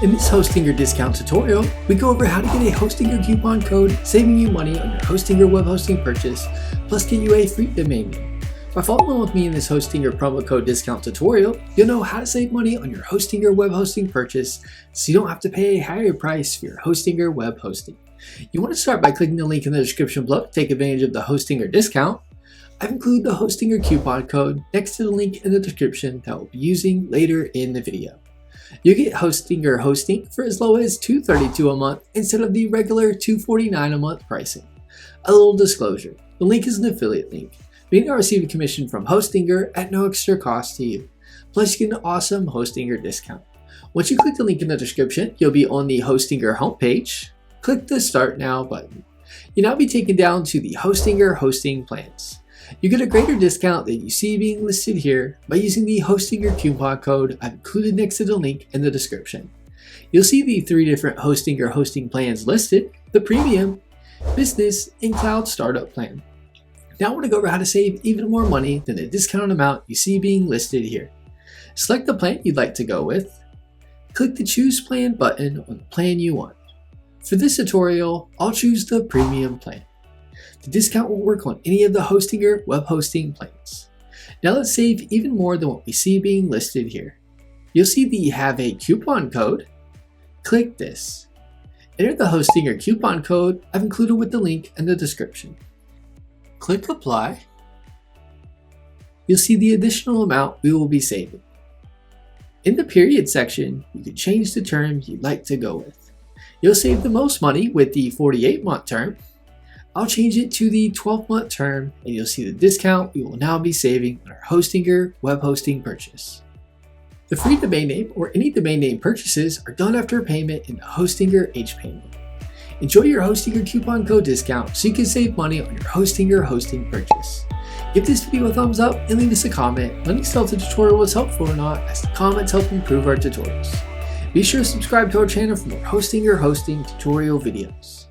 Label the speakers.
Speaker 1: In this Hostinger discount tutorial, we go over how to get a Hostinger coupon code, saving you money on your Hostinger web hosting purchase, plus get you a free domain name. By following with me in this Hostinger promo code discount tutorial, you'll know how to save money on your Hostinger web hosting purchase so you don't have to pay a higher price for your Hostinger web hosting. You want to start by clicking the link in the description below to take advantage of the Hostinger discount. I've included the Hostinger coupon code next to the link in the description that we'll be using later in the video. You get Hostinger hosting for as low as $232 a month instead of the regular $249 a month pricing. A little disclosure, the link is an affiliate link, meaning I receive a commission from Hostinger at no extra cost to you. Plus you get an awesome Hostinger discount. Once you click the link in the description, you'll be on the Hostinger homepage. Click the Start Now button. You'll now be taken down to the Hostinger hosting plans. You get a greater discount than you see being listed here by using the Hostinger coupon code I've included next to the link in the description. You'll see the 3 different Hostinger hosting plans listed: the Premium, Business, and Cloud Startup plan. Now I want to go over how to save even more money than the discount amount you see being listed here. Select the plan you'd like to go with. Click the Choose Plan button on the plan you want. For this tutorial, I'll choose the Premium plan. The discount will work on any of the Hostinger web hosting plans. Now let's save even more than what we see being listed here. You'll see that you have a coupon code. Click this. Enter the Hostinger coupon code I've included with the link in the description. Click Apply. You'll see the additional amount we will be saving. In the period section, you can change the term you'd like to go with. You'll save the most money with the 48-month term. I'll change it to the 12-month term, and you'll see the discount we will now be saving on our Hostinger web hosting purchase. The free domain name or any domain name purchases are done after payment in the Hostinger HPay mode. Enjoy your Hostinger coupon code discount so you can save money on your Hostinger hosting purchase. Give this video a thumbs up and leave us a comment letting us know if the tutorial was helpful or not, as the comments help improve our tutorials. Be sure to subscribe to our channel for more Hostinger hosting tutorial videos.